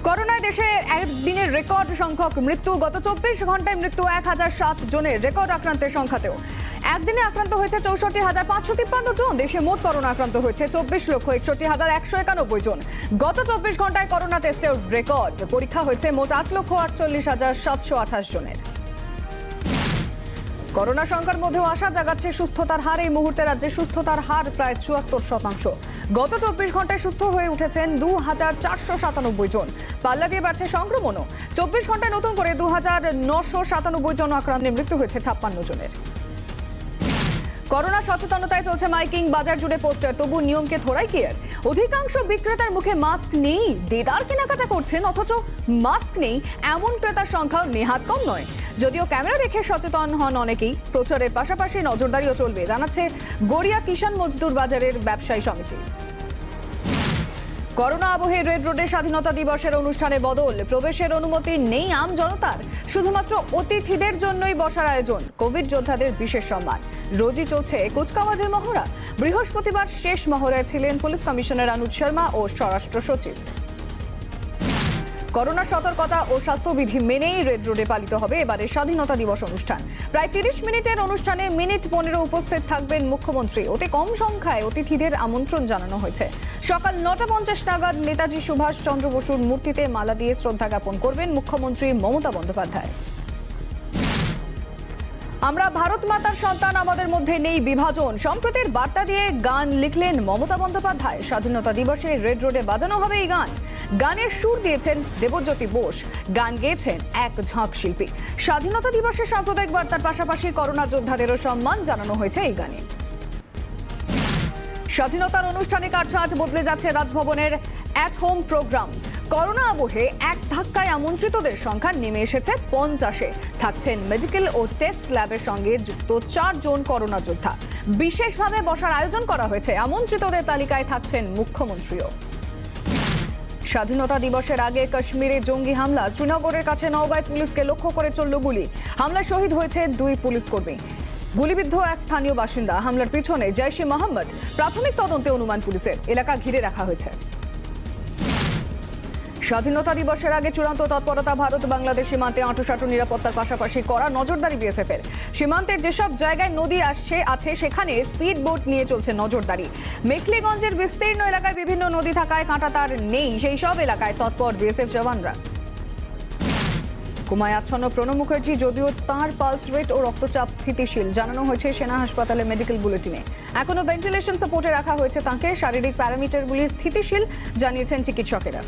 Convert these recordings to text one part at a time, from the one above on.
করোনায় দেশে একদিনের রেকর্ড সংখ্যক মৃত্যু। গত 24 ঘন্টায় মৃত্যু 1007 জনের, রেকর্ড আক্রান্তের সংখ্যাতেও। একদিনে আক্রান্ত হয়েছে 64,553 জন। দেশে মোট করোনা আক্রান্ত হয়েছে 24,61,191 জন। গত 24 ঘন্টায় করোনা টেস্টের রেকর্ড। পরীক্ষা হয়েছে মোট 8,48,728 জনের। করোনা সংখ্যার মধ্যেও আশা জাগাচ্ছে সুস্থতার হার। এই মুহূর্তে রাজ্যে সুস্থতার হার প্রায় 74%। গত 24 ঘন্টায় সুস্থ হয়ে উঠেছেন 2,497 জন। পাল্লা দিয়ে বাড়ছে সংক্রমণও। 24 ঘন্টায় নতুন করে 2,997 জন আক্রান্তের মৃত্যু হয়েছে 56 জনের। করোনা সচেতনতায় চলছে মাইকিং, বাজার জুড়ে পোস্টার, তবু নিয়মকে থোড়াই কেয়ার। অধিকাংশ বিক্রেতার মুখে মাস্ক নেই, দেদার কেনাকাটা করছেন, অথচ মাস্ক নেই এমন ক্রেতার সংখ্যাও নেহাত কম নয়। যদিও ক্যামেরা দেখে সচেতন হন অনেকেই, প্রচারের পাশাপাশি নজরদারিও চলবে, জানাচ্ছে গড়িয়া কিষাণ মজদুর বাজারের ব্যবসায়ী সমিতি। করোনা আবহে রেড রোডে স্বাধীনতা দিবসের অনুষ্ঠানে বদল। প্রবেশের অনুমতি নেই আম জনতার, শুধুমাত্র অতিথিদের জন্যই বসার আয়োজন। কোভিড যোদ্ধাদের বিশেষ সম্মান। রোজই চলছে কুচকাওয়াজের মহড়া। বৃহস্পতিবার শেষ মহড়ায় ছিলেন পুলিশ কমিশনার অনুজ শর্মা ও স্বরাষ্ট্র সচিব। করোনা সতর্কতা ও স্বাস্থ্যবিধি মেনেই রেড রোডে পালিত হবে এবারে স্বাধীনতা দিবস অনুষ্ঠান। প্রায় 30 মিনিটের অনুষ্ঠানে মিনিট 15 উপস্থিত থাকবেন মুখ্যমন্ত্রী। অতি কম সংখ্যায় অতিথিদের আমন্ত্রণ জানানো হয়েছে। সকাল 9:50 নাগাদ নেতাজি সুভাষ চন্দ্র বসুর মূর্তিতে মালা দিয়ে শ্রদ্ধা জ্ঞাপন করবেন মুখ্যমন্ত্রী মমতা বন্দ্যোপাধ্যায়। আমরা ভারত মাতার সন্তান, আমাদের মধ্যে নেই বিভাজন, সম্প্রীতির বার্তা দিয়ে গান লিখলেন মমতা বন্দ্যোপাধ্যায়। স্বাধীনতা দিবসে রেড রোডে বাজানো হবে এই গান। গানের সুর দিয়েছেন দেবজ্যোতি বোস, গান গেয়েছেন এক ঝাঁক শিল্পী। স্বাধীনতা দিবসে সাম্প্রদায়িক বার্তার পাশাপাশি করোনা যোদ্ধাদেরও সম্মান জানানো হয়েছে এই গানে। স্বাধীনতার অনুষ্ঠানে কাটছাঁট বদলে যাচ্ছে রাজভবনের অ্যাট হোম প্রোগ্রাম। করোনা আবহে এক ধাক্কায় আমন্ত্রিতদের সংখ্যা নেমে এসেছে 50-এ। থাকছেন মেডিকেল ও টেস্ট ল্যাবের সঙ্গে যুক্ত 4 জন করোনা যোদ্ধা। বিশেষভাবে বসার আয়োজন করা হয়েছে। আমন্ত্রিতদের তালিকায় থাকছেন মুখ্যমন্ত্রীও। স্বাধীনতা দিবসের আগে কাশ্মীরে জঙ্গি হামলা। শ্রীনগরের কাছে নওগাঁয় পুলিশকে লক্ষ্য করে চলল গুলি। হামলায় শহীদ হয়েছে 2 পুলিশ কর্মী। গুলিবিদ্ধ এক স্থানীয় বাসিন্দা। হামলার পিছনে জৈশ-ই মোহাম্মদ। প্রাথমিক তদন্তে অনুমান পুলিশের। এলাকা ঘিরে রাখা হয়েছে। স্বাধীনতা দিবসের আগে চূড়ান্ত তৎপরতা ভারত বাংলাদেশ সীমান্তে। আঁটসাঁট নিরাপত্তার পাশাপাশি কড়া নজরদারি বিএসএফের। সীমান্তের যেসব জায়গায় নদী আছে সেখানে স্পিড বোট নিয়ে চলছে নজরদারি। মেখলিগঞ্জের বিস্তীর্ণ এলাকায় বিভিন্ন নদী থাকায় কাঁটাতার নেই, সেই সব এলাকায় তৎপর বিএসএফ জওয়ানরা। কোমায় আচ্ছন্ন প্রণব মুখার্জি, যদিও তাঁর পালস রেট ও রক্তচাপ স্থিতিশীল, জানানো হয়েছে সেনা হাসপাতালে মেডিকেল বুলেটিনে। এখনো ভেন্টিলেশন সাপোর্টে রাখা হয়েছে তাঁকে। শারীরিক প্যারামিটারগুলি স্থিতিশীল জানিয়েছেন চিকিৎসকেরা।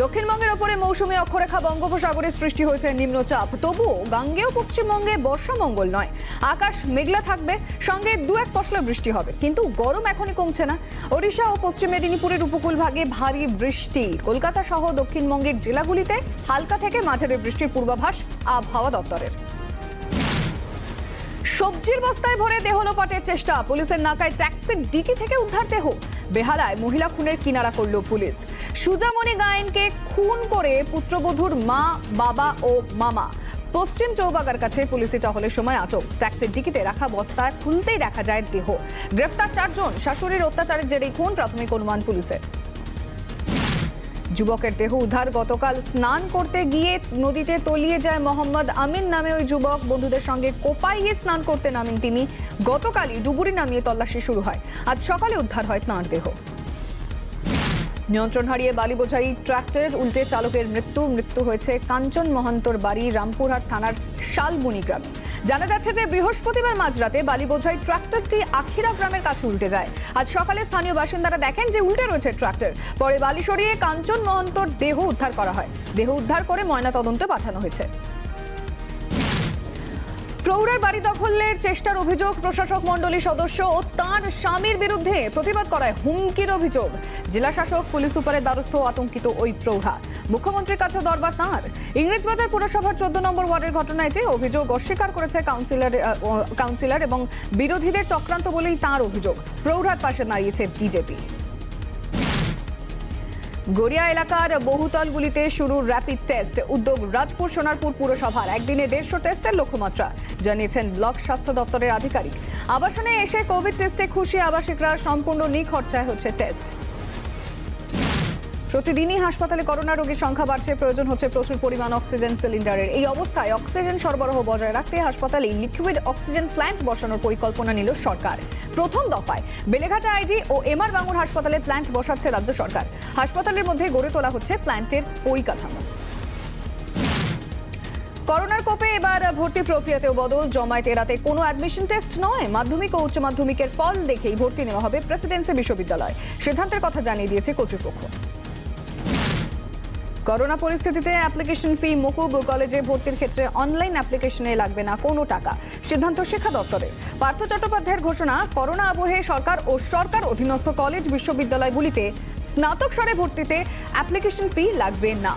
দক্ষিণবঙ্গের ওপরে মৌসুমী অক্ষরেখা বঙ্গোপসাগরে সৃষ্টি হয়েছে নিম্নচাপ। তবুও গাঙ্গেয় পশ্চিমবঙ্গে বর্ষা মঙ্গল নয়। আকাশ মেঘলা থাকবে, সঙ্গে 2-1 পশলা বৃষ্টি হবে, কিন্তু গরম এখনই কমছে না। ওড়িশা ও পশ্চিম মেদিনীপুরের উপকূল ভাগে ভারী বৃষ্টি। কলকাতা সহ দক্ষিণবঙ্গের জেলাগুলিতে হালকা থেকে মাঝারি বৃষ্টির পূর্বাভাস আবহাওয়া দপ্তরের। সবজির বস্তায় ভরে দেহ লোপাটের চেষ্টা। পুলিশের নাকায় ট্যাক্সির ডিকি থেকে উদ্ধার দেহ। বেহালায় মহিলা খুনের কিনারা করল পুলিশ। সুজামণি গায়েনকে খুন করে পুত্রবধূর মা, বাবা ও মামা। পশ্চিম চৌবাগার কাছে পুলিশি টহলের সময় আটক। ট্যাক্সির ডিকিতে রাখা বস্তা খুলতেই দেখা যায় দেহ। গ্রেফতার 4 জন। শাশুড়ির অত্যাচারের জেরেই খুন, প্রাথমিক অনুমান পুলিশের। যুবকের দেহ উদ্ধার। গতকাল স্নান করতে গিয়ে নদীতে তলিয়ে যায় মোহাম্মদ আমিন নামে ওই যুবক। বন্ধুদের সঙ্গে কোপাইয়ে স্নান করতে নামেন তিনি। গতকালই ডুবুরি নামিয়ে তল্লাশি শুরু হয়। আজ সকালে উদ্ধার হয় তাঁর দেহ। নিয়ন্ত্রণ হারিয়ে বালি বোঝাই ট্রাক্টর উল্টে চালকের মৃত্যু হয়েছে কাঞ্চন মহন্তর বাড়ি রামপুরহাট থানার শালবুনি গ্রামে। জানা যাচ্ছে যে বৃহস্পতিবার মাঝরাতে বালি বোঝাই ট্রাক্টরটি আখিরা গ্রামের কাছে উল্টে যায়। আজ সকালে স্থানীয় বাসিন্দারা দেখেন যে উল্টে রয়েছে ট্রাক্টর। পরে বালি সরিয়ে কাঞ্চন মহন্তর দেহ উদ্ধার করা হয়। দেহ উদ্ধার করে ময়নাতদন্তে পাঠানো হয়েছে। প্রৌঢ়ার বাড়ি দখলের চেষ্টার অভিযোগ। প্রশাসক মণ্ডলী সদস্য ও তাঁর স্বামীর বিরুদ্ধে প্রতিবাদ করায় হুমকির অভিযোগ। জেলা শাসক, পুলিশ সুপারের দ্বারস্থ আতঙ্কিত ওই প্রৌঢ়া। মুখ্যমন্ত্রীর কাছে দরবার তাঁর। ইংরেজবাজার পুরসভার 14 নম্বর ওয়ার্ডের ঘটনায় যে অভিযোগ অস্বীকার করেছে কাউন্সিলর এবং বিরোধীদের চক্রান্ত বলেই তাঁর অভিযোগ। প্রৌঢ়ার পাশে দাঁড়িয়েছে বিজেপি। গড়িয়া এলাকার বহুতলগুলিতে শুরু র্যাপিড টেস্ট। উদ্যোগ রাজপুর সোনারপুর পুরসভার। একদিনে 150 টেস্টের লক্ষ্যমাত্রা, জানিয়েছেন ব্লক স্বাস্থ্য দপ্তরের আধিকারিক। আবাসনে এসে কোভিড টেস্টে খুশি আবাসিকরা। সম্পূর্ণ নিখরচায় হচ্ছে টেস্ট। প্রতিদিনই হাসপাতালে করোনা রোগীর সংখ্যা বাড়ছে, প্রয়োজন হচ্ছে প্রচুর পরিমাণ অক্সিজেন সিলিন্ডারের। এই অবস্থায় অক্সিজেন সরবরাহ বজায় রাখতে হাসপাতালে লিকুইড অক্সিজেন প্ল্যান্ট বসানোর পরিকল্পনা নিল সরকার। প্রথম দফায় বেলেঘাটা আইডি ও এমআর বাঙুর হাসপাতালে প্ল্যান্ট বসাচ্ছে রাজ্য সরকার। হাসপাতালের মধ্যে গড়ে তোলা হচ্ছে প্ল্যান্টের পরিকাঠামো। করোনার কোপে এবার ভর্তি প্রক্রিয়াতেও বদল। জমায়েত এড়াতে কোনো অ্যাডমিশন টেস্ট নয়, মাধ্যমিক ও উচ্চ মাধ্যমিকের ফল দেখেই ভর্তি নেওয়া হবে প্রেসিডেন্সি বিশ্ববিদ্যালয়। সিদ্ধান্তের কথা জানিয়ে দিয়েছে কর্তৃপক্ষ। করোনা পরিস্থিতিতে অ্যাপ্লিকেশন ফি মকুব। কলেজে ভর্তির ক্ষেত্রে অনলাইন অ্যাপ্লিকেশনে লাগবে না কোনো টাকা, সিদ্ধান্ত শিক্ষা দপ্তরের। পার্থ চট্টোপাধ্যায়ের ঘোষণা, করোনা আবহে সরকার ও সরকার অধীনস্থ কলেজ বিশ্ববিদ্যালয়গুলিতে স্নাতক স্তরে ভর্তিতে অ্যাপ্লিকেশন ফি লাগবে না।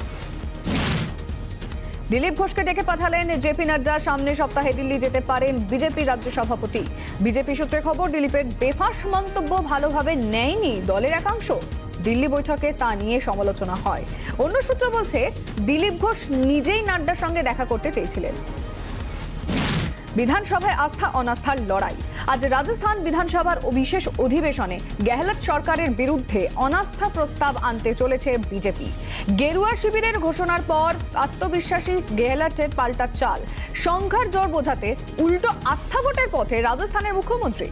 দিলীপ ঘোষকে ডেকে পাঠালেন জেপি নাড্ডা। সামনের সপ্তাহে দিল্লি যেতে পারেন বিজেপি রাজ্য সভাপতি। বিজেপি সূত্রে খবর, দিলীপের বেফাঁস মন্তব্য ভালোভাবে নেয়নি দলের একাংশ। দিল্লি বৈঠকে তা নিয়ে সমালোচনা হয়। অন্য সূত্র বলছে, দিলীপ ঘোষ নিজেই নাড্ডার সঙ্গে দেখা করতে চেয়েছিলেন। বিধানসভায় আস্থা অনাস্থার লড়াই। আজ রাজস্থান বিধানসভার বিশেষ অধিবেশনে গেহলট সরকারের বিরুদ্ধে অনাস্থা প্রস্তাব আনতে চলেছে বিজেপি। গেরুয়া শিবিরের ঘোষণার পর আত্মবিশ্বাসী গেহলটের পাল্টা চাল। সংখ্যার জোর বোঝাতে উল্টো আস্থা ভোটের পথে রাজস্থানের মুখ্যমন্ত্রী।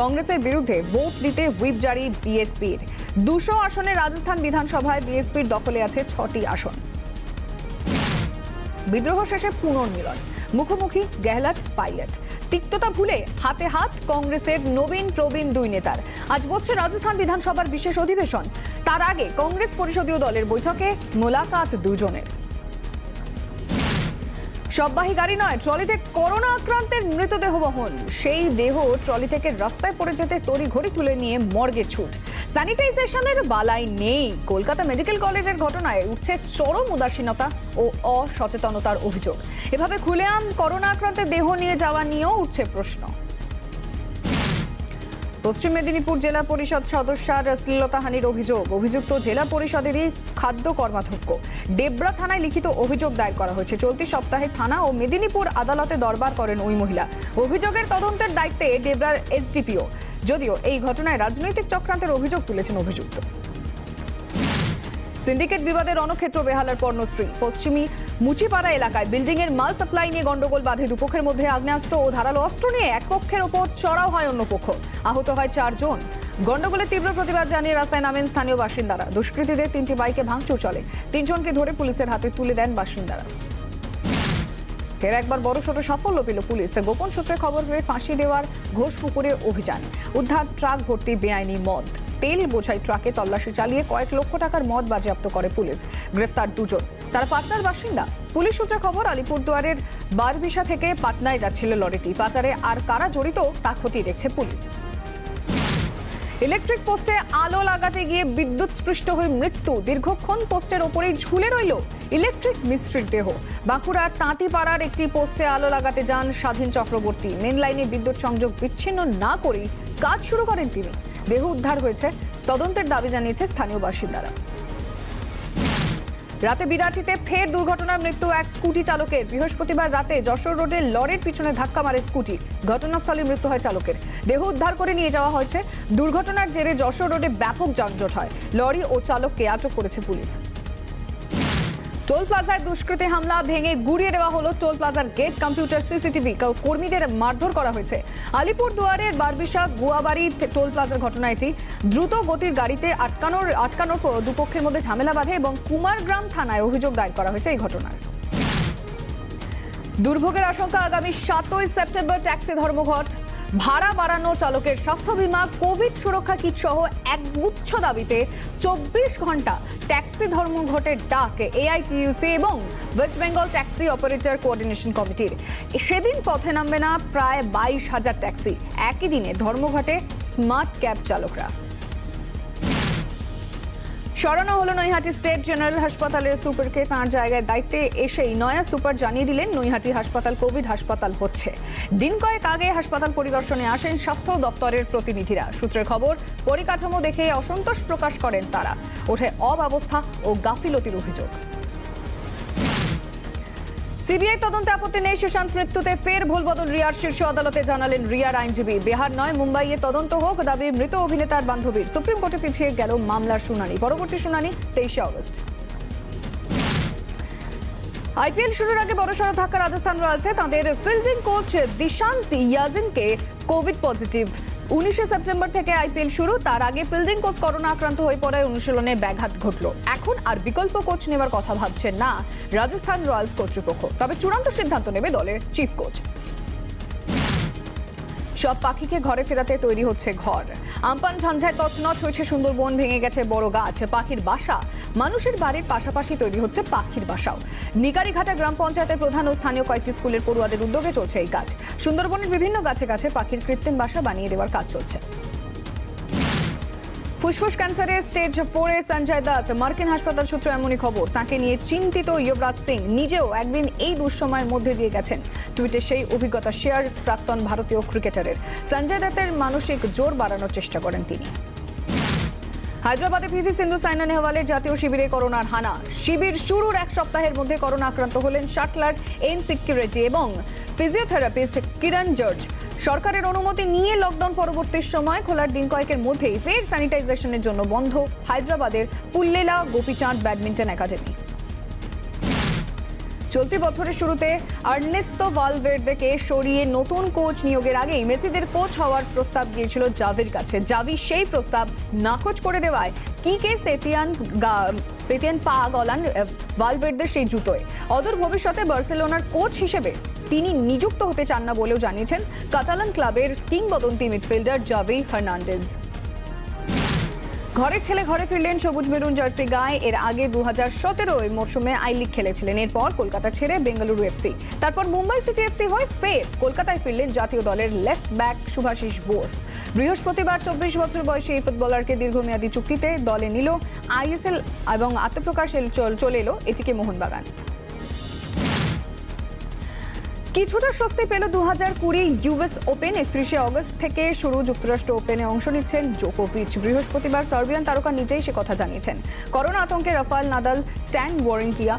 কংগ্রেসের বিরুদ্ধে ভোট দিতে হুইপ জারি বিএসপির। 200 আসনে রাজস্থান বিধানসভায় বিএসপির দখলে আছে 6টি আসন। বিদ্রোহ শেষে পুনর্মিলন, মুখোমুখি গেহলট পাইলট। তিক্ততা ভুলে হাতে হাত কংগ্রেসের নবীন প্রবীণ দুই নেতার। আজ বসছে রাজস্থান বিধানসভার বিশেষ অধিবেশন। তার আগে কংগ্রেস পরিষদীয় দলের বৈঠকে মোলাকাত দুজনের। সববাহী গাড়ি নয়, ট্রলিতে করোনা আক্রান্তের মৃতদেহ বহন। সেই দেহ ট্রলি থেকে রাস্তায় পড়ে যেতে তড়িঘড়ি তুলে নিয়ে মর্গে ছুট। স্যানিটাইজেশনের বালাই নেই। কলকাতা মেডিকেল কলেজের ঘটনায় উঠছে চরম উদাসীনতা ও অসচেতনতার অভিযোগ। এভাবে খুলেআম করোনা আক্রান্তের দেহ নিয়ে যাওয়া নিয়েও উঠছে প্রশ্ন। পশ্চিম মেদিনীপুর জেলা পরিষদ সদস্যার শ্লীলতাহানির অভিযোগ। অভিযুক্ত জেলা পরিষদেরই খাদ্য কর্মাধ্যক্ষ। ডেবরা থানায় লিখিত অভিযোগ দায়ের করা হয়েছে। চলতি সপ্তাহে থানা ও মেদিনীপুর আদালতে দরবার করেন ওই মহিলা। অভিযোগের তদন্তের দায়িত্বে ডেবরার এসডিপিও। যদিও এই ঘটনায় রাজনৈতিক চক্রান্তের অভিযোগ তুলেছেন অভিযুক্ত। সিন্ডিকেট বিবাদে রণক্ষেত্র বেহালার পর্ণশ্রী। পশ্চিমী মুচিপাড়া এলাকায় বিল্ডিং এর মাল সাপ্লাই নিয়ে গন্ডগোল বাধে। দুপক্ষের মধ্যে আগ্নেয়াস্ত্র ও ধারালো অস্ত্র নিয়ে এক পক্ষের ওপর চড়াও হয় অন্য পক্ষ। আহত হয় 4 জন। গন্ডগোলের তীব্র প্রতিবাদ জানিয়ে রাস্তায় নামেন স্থানীয় বাসিন্দারা। দুষ্কৃতীদের 3টি বাইকে ভাঙচুর চলে। 3 জনকে ধরে পুলিশের হাতে তুলে দেন বাসিন্দারা। ফের একবার বড় ছোট সাফল্য পেল পুলিশ। গোপন সূত্রে খবর পেয়ে ফাঁসি দেওয়ার ঘোষপুকুরে অভিযান। উদ্ধার ট্রাক ভর্তি বেআইনি মদ। তেল বোঝাই ট্রাকে তল্লাশি চালিয়ে কয়েক লক্ষ টাকার মদ বাজেয়াপ্ত করে পুলিশ। গ্রেফতার 2 জন। তারা পাটনার বাসিন্দা। পুলিশ সূত্রে খবর, আলিপুরদুয়ারের বারবিশা থেকে পাটনায় যাচ্ছিল লরিটি। পাচারে আর কারা জড়িত তা খতিয়ে দেখছে পুলিশ। ইলেকট্রিক পোস্টে আলো লাগাতে গিয়ে বিদ্যুৎস্পৃষ্ট হয়ে মৃত্যু। দীর্ঘক্ষণ পোস্টের ওপরেই ঝুলে রইল ইলেকট্রিক মিস্ত্রির দেহ। বাঁকুড়ার তাঁতিপাড়ার একটি পোস্টে আলো লাগাতে যান স্বাধীন চক্রবর্তী। মেন লাইনে বিদ্যুৎ সংযোগ বিচ্ছিন্ন না করেই কাজ শুরু করেন তিনি। দেহ উদ্ধার হয়েছে। তদন্তের দাবি জানিয়েছে স্থানীয় বাসিন্দারা। রাতে বিরাটিতে ফের দুর্ঘটনার মৃত্যু এক স্কুটি চালকের। বৃহস্পতিবার রাতে যশোর রোডে লরির পিছনে ধাক্কা মারে স্কুটি। ঘটনাস্থলে মৃত্যু হয় চালকের। দেহ উদ্ধার করে নিয়ে যাওয়া হয়েছে। দুর্ঘটনার জেরে যশোর রোডে ব্যাপক যানজট হয়। লরি ও চালককে আটক করেছে পুলিশ। টোল প্লাজায় দুষ্কৃতী হামলা, ভেঙে গুড়িয়ে দেওয়া হলো টোল প্লাজার গেট, কম্পিউটার, সিসিটিভি। কর্মীদের মারধর করা হয়েছে। আলিপুরদুয়ারের বারবিশা গুয়াবাড়ি টোল প্লাজার ঘটনা এটি। দ্রুত গতির গাড়িতে আটকানোর পর দুপক্ষের মধ্যে ঝামেলা বাধে এবং কুমারগ্রাম থানায় অভিযোগ দায়ের করা হয়েছে এই ঘটনার। দুর্ভোগের আশঙ্কা, আগামী 7ই সেপ্টেম্বর ট্যাক্সি ধর্মঘট। ভাড়া বাড়ানো, চালকের স্বাস্থ্য বীমা, কোভিড সুরক্ষা কিট সহ একগুচ্ছ দাবিতে 24 ঘন্টা ট্যাক্সি ধর্মঘটের ডাক এআইটিইউসি এবং West Bengal taxi operator coordination কমিটির। সেদিন পথে নামবে না প্রায় 22,000 ট্যাক্সি। একই দিনে ধর্মঘটে স্মার্ট ক্যাব চালকরা। সরানো হলো নৈহাটি স্টেট জেনারেল হাসপাতালের সুপারকে। তাঁর জায়গায় দায়িত্বে এসেই নয়া সুপার জানিয়ে দিলেন নৈহাটি হাসপাতাল কোভিড হাসপাতাল হচ্ছে। দিন কয়েক আগে হাসপাতাল পরিদর্শনে আসেন স্বাস্থ্য দপ্তরের প্রতিনিধিরা। সূত্রের খবর, পরিকাঠামো দেখে অসন্তোষ প্রকাশ করেন তারা। ওঠে অব্যবস্থা ও গাফিলতির অভিযোগ। সিবিআই তদন্তে আপত্তি নেই, সুশান্ত মৃত্যুতে ফের ভুলবদল রিয়ার, শীর্ষ আদালতে জানালেন রিয়ার আইনজীবী। বিহার নয়, মুম্বাইয়ে তদন্ত হোক দাবি মৃত অভিনেতার বান্ধবীর। সুপ্রিম কোর্টে পিছিয়ে গেল মামলার শুনানি, পরবর্তী শুনানি 23শে অগস্ট। আইপিএল শুরুর আগে বড়সড় ধাক্কা রাজস্থান রয়্যালসে, তাদের ফিল্ডিং কোচ দিশান্ত ইয়াজিনকে কোভিড পজিটিভ। 19শে সেপ্টেম্বর থেকে আইপিএল শুরু, তার আগে ফিল্ডিং কোচ করোনা আক্রান্ত হয়ে পড়ায় অনুশীলনে ব্যাঘাত ঘটল। এখন আর বিকল্প কোচ নেওয়ার কথা ভাবছেন না রাজস্থান রয়্যালস কর্তৃপক্ষ, তবে চূড়ান্ত সিদ্ধান্ত নেবে দলের চিফ কোচ। সব পাখিকে ঘরে ফেরাতে তৈরি হচ্ছে ঘর। আমপান ঝঞ্ঝায় তছনছ হয়েছে সুন্দরবন, ভেঙে গেছে বড় গাছ, পাখির বাসা। মানুষের বাড়ির পাশাপাশি তৈরি হচ্ছে পাখির বাসাও। নিকারিঘাটা গ্রাম পঞ্চায়েতের প্রধান ও স্থানীয় কয়েকটি স্কুলের পড়ুয়াদের উদ্যোগে চলছে এই কাজ। সুন্দরবনের বিভিন্ন গাছে গাছে পাখির কৃত্রিম বাসা বানিয়ে দেওয়ার কাজ চলছে। ফুসফুস ক্যান্সারে স্টেজ 4-এ সঞ্জয় দত্ত, মার্কিন হাসপাতাল সূত্র এমনই খবর। তাকে নিয়ে চিন্তিত যুবরাজ সিং, নিজেও একদিন এই দুঃসময়ের মধ্যে দিয়ে গেছেন। টুইটে সেই অভিজ্ঞতা শেয়ার প্রাক্তন ভারতীয় ক্রিকেটারের। সঞ্জয় দত্তের মানসিক জোর বাড়ানোর চেষ্টা করেন তিনি। হায়দ্রাবাদে পিভি সিন্ধু, সাইনা নেহওয়ালের জাতীয় শিবিরে করোনার হানা। শিবির শুরুর এক সপ্তাহের মধ্যে করোনা আক্রান্ত হলেন শাটলার এন সিকিউরিটি এবং ফিজিওথেরাপিস্ট কিরণ জর্জ। সরকারের অনুমতি নিয়ে লকডাউন পরবর্তী সময় খোলার দিন কয়েকের মধ্যেই ফের স্যানিটাইজেশনের জন্য বন্ধ হায়দ্রাবাদের পুল্লেলা গোপীচাঁদ ব্যাডমিন্টন একাডেমি। চলতি বছরের শুরুতে আর্নেস্তো ভালভের্দেকে সরিয়ে নতুন কোচ নিয়োগের আগেই মেসিদের কোচ হওয়ার প্রস্তাব গিয়েছিল জাভির কাছে। জাভি সেই প্রস্তাব নাকচ করে দেওয়ায় কিকে সেতিয়ান পা গলান ভালভের্দের সেই জুতোয়। অদূর ভবিষ্যতে বার্সেলোনার কোচ হিসেবে তিনি নিযুক্ত হতে চান না বলেও জানিয়েছেন কাতালান ক্লাবের কিংবদন্তি মিডফিল্ডার জাভি হার্নান্ডেজ। ঘরের ছেলে ঘরে ফিরলেন, সবুজ মেরুন জার্সি গায়ে। এর আগে 2017 মরশুমে আই লিগ খেলেছিলেন। এরপর কলকাতা ছেড়ে বেঙ্গালুরু এফসি, তারপর মুম্বাই সিটি এফসি হয়ে ফের কলকাতায় ফিরলেন জাতীয় দলের লেফট ব্যাক শুভাশিস বোস। বৃহস্পতিবার 24 বছর বয়সী এই ফুটবলারকে দীর্ঘমেয়াদী চুক্তিতে দলে নিল আইএসএল এবং আত্মপ্রকাশ চলে এলো এটিকে মোহনবাগান। কিছুটা স্বস্তি পেল 2020 ইউএস ওপেন। 31শে অগস্ট থেকে শুরু যুক্তরাষ্ট্র ওপেনে অংশ নিচ্ছেন জোকোভিচ। বৃহস্পতিবার সার্বিয়ান তারকা নিজেই সে কথা জানিয়েছেন। করোনা আতঙ্কে রাফাল নাদাল, স্ট্যান ওয়ারিঙ্কিয়া,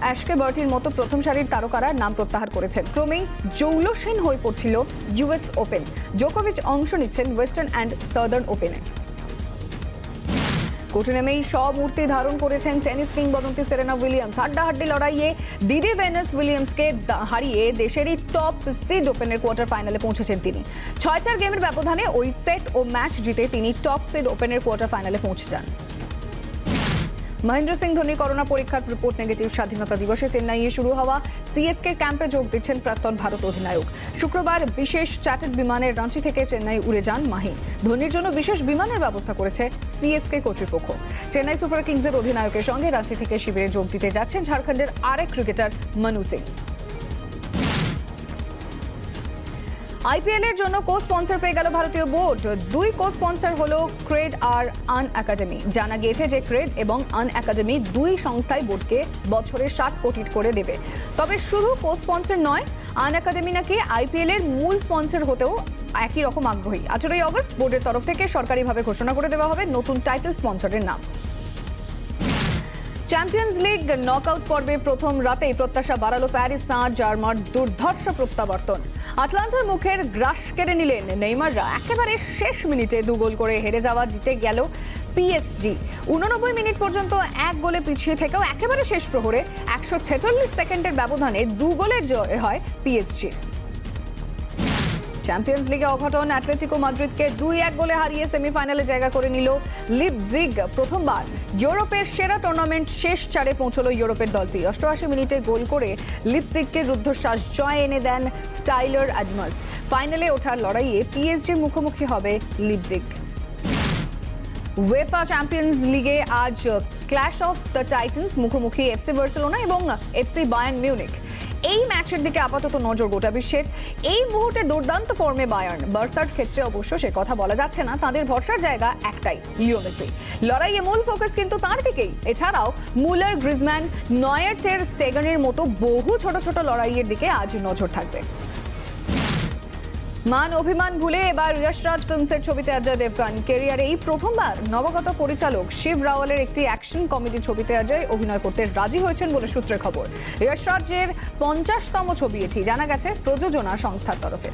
অ্যাশকে বার্টির মতো প্রথম সারির তারকারা নাম প্রত্যাহার করেছেন। ক্রমেই জৌলসীন হয়ে পড়ছিল ইউএস ওপেন। জোকোভিচ অংশ নিচ্ছেন ওয়েস্টার্ন অ্যান্ড সাদার্ন ওপেনে। কোর্টে নেমেই সব মূর্তি ধারণ করেছেন টেনিস কিংবদন্তি সেরেনা উইলিয়ামস। হাড্ডাহাড্ডি লড়াইয়ে দিদি ভেনাস উইলিয়ামসকে হারিয়ে দেশেরই টপ সিড ওপেনের কোয়ার্টার ফাইনালে পৌঁছেছেন তিনি। 6-4 গেমের ব্যবধানে ওই সেট ও ম্যাচ জিতে তিনি টপ সিড ওপেনের কোয়ার্টার ফাইনালে পৌঁছে যান। মহেন্দ্র সিং ধোনির করোনা পরীক্ষার রিপোর্ট নেগেটিভ। স্বাধীনতা দিবসে চেন্নাইয়ে শুরু হওয়া সিএসকে ক্যাম্পে যোগ দিচ্ছেন প্রাক্তন ভারত অধিনায়ক। শুক্রবার বিশেষ চ্যাটার্ড বিমানে রাঁচি থেকে চেন্নাই উড়ে যান মাহি। ধোনির জন্য বিশেষ বিমানের ব্যবস্থা করেছে সিএসকে কর্তৃপক্ষ। চেন্নাই সুপার কিংসের অধিনায়কের সঙ্গে রাঁচি থেকে শিবিরে যোগ দিতে যাচ্ছেন ঝাড়খণ্ডের আরেক ক্রিকেটার মনু সিং। আইপিএল এর জন্য কো স্পন্সর পেয়ে গেল ভারতীয় বোর্ড। 2 কো স্পন্সর হলো ক্রেড আর আন একাডেমি। জানা গিয়েছে যে ক্রেড এবং আন একাডেমি 2 সংস্থাই বোর্ডকে বছরে 60 কোটি করে দেবে। তবে শুধু কো স্পন্সর নয়, আন একাডেমি নাকি আইপিএল এর মূল স্পন্সর হতেও একই রকম আগ্রহী। 18 অগস্ট বোর্ডের তরফ থেকে সরকারিভাবে ঘোষণা করে দেওয়া হবে নতুন টাইটেল স্পন্সরের নাম। চ্যাম্পিয়ন্স লিগ নকআউট পর্বে প্রথম রাতেই প্রত্যাশা বাড়ালো প্যারিস সাঁ-জার্মার দুর্ধর্ষ প্রত্যাবর্তন। আটলান্টার মুখের গ্রাস কেড়ে নিলেন নেইমাররা। একেবারে শেষ মিনিটে 2 গোল করে হেরে যাওয়া জিতে গেল পিএসজি। 89 মিনিট পর্যন্ত 1 গোলে পিছিয়ে থেকেও একেবারে শেষ প্রহরে 146 সেকেন্ডের ব্যবধানে 2 গোলে জয় হয় পিএসজি। চ্যাম্পিয়ন্স লিগে অঘটন, অ্যাটলেটিকো মাদ্রিদকে 2-1 গোলে হারিয়ে সেমিফাইনালে জায়গা করে নিল লিপজিগ। প্রথমবার ইউরোপের সেরা টুর্নামেন্ট শেষ 4-এ পৌঁছলো ইউরোপের দলটি। 88 মিনিটে গোল করে লিপজিগকে রুদ্ধশ্বাস জয় এনে দেন টাইলার অ্যাডমাস। ফাইনালে ওঠার লড়াইয়ে পিএসজির মুখোমুখি হবে লিপজিগ। উয়েফা চ্যাম্পিয়ন্স লিগে আজ ক্ল্যাশ অফ দ্য টাইটান্স, মুখোমুখি এফসি বার্সেলোনা এবং এফসি বায়ার্ন মিউনিখ। এই ম্যাচের দিকে আপাতত নজর গোটা বিশ্বের। এই মুহূর্তে দুর্দান্ত ফর্মে বায়ার্ন। বার্সার ক্ষেত্রে অবশ্য সে কথা বলা যাচ্ছে না, তাদের ভরসার জায়গা একটাই, লিও মেসি। লড়াইয়ে মূল ফোকাস কিন্তু তার দিকেই। এছাড়াও মুলার, গ্রিজম্যান, নয়ার, টের স্টেগানের মতো বহু ছোট ছোট লড়াইয়ের দিকে আজ নজর থাকবে। মান অভিমান ভুলে এবার যশরাজ ফিল্মসের ছবিতে অজয় দেবগন ক্যারিয়ারে এই প্রথমবার নবাগত পরিচালক শিব রাওয়ালের একটি অ্যাকশন কমেডি ছবিতে অজয় অভিনয় করতে রাজি হয়েছেন বলে সূত্রে খবর। যশরাজের 50তম ছবি এটি, জানা গেছে প্রযোজনা সংস্থার তরফে।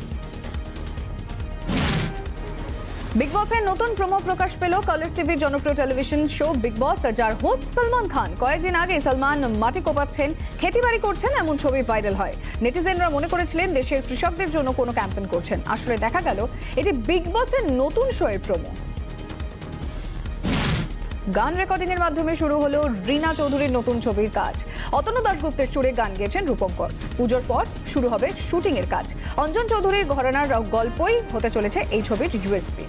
বিগ বসের নতুন প্রোমো প্রকাশ পেল কালার্স টিভির জনপ্রিয় টেলিভিশন শো বিগ বস, যার হোস্ট সলমান খান। কয়েকদিন আগে সলমান মাটি কোপাচ্ছেন, খেতিবাড়ি করছেন এমন ছবি ভাইরাল হয়। নেটিজেনরা মনে করেছিলেন দেশের কৃষকদের জন্য কোনো ক্যাম্পেইন করছেন, আসলে দেখা গেল এটি বিগ বসের নতুন শো এর প্রোমো। গান রেকর্ডিং এর মাধ্যমে শুরু হলো রিনা চৌধুরীর নতুন ছবির কাজ। অতনু দাশগুপ্তের সুরে গান গেয়েছেন রূপঙ্কর। পুজোর পর শুরু হবে শুটিং এর কাজ। অঞ্জন চৌধুরীর ঘরানার গল্পই হতে চলেছে এই ছবির ইউএসপি।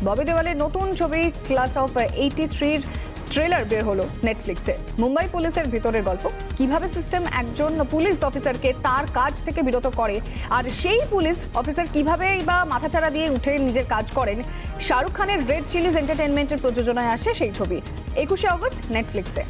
ববি দেওয়ালের নতুন ছবি ক্লাস অফ 83-র ট্রেলার বের হলো নেটফ্লিক্সে। মুম্বাই পুলিশের ভিতরের গল্প, কিভাবে সিস্টেম একজন পুলিশ অফিসারকে তার কাজ থেকে বিরত করে, আর সেই পুলিশ অফিসার কিভাবেই বা মাথাচাড়া দিয়ে উঠে নিজের কাজ করেন। শাহরুখ খানের রেড চিলিজ এন্টারটেইনমেন্টের প্রযোজনায় আসে সেই ছবি 21শে অগস্ট নেটফ্লিক্সে।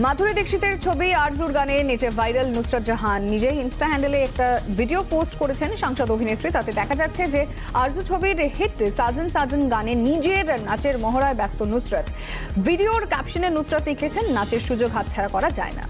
মাধুরী দীক্ষিতের ছবি আরজুর গানে নেচে ভাইরাল নুসরাত জাহান নিজেই ইনস্টা হ্যান্ডেলে একটা ভিডিও পোস্ট করেছেন সাংসদ অভিনেত্রী। তাতে দেখা যাচ্ছে যে আরজু ছবির হিট সাজন সাজন গানে নিজের নাচের মহড়ায় ব্যস্ত নুসরাত। ভিডিওর ক্যাপশনে নুসরাত লিখেছেন, নাচের সুযোগ হাতছাড়া করা যায় না।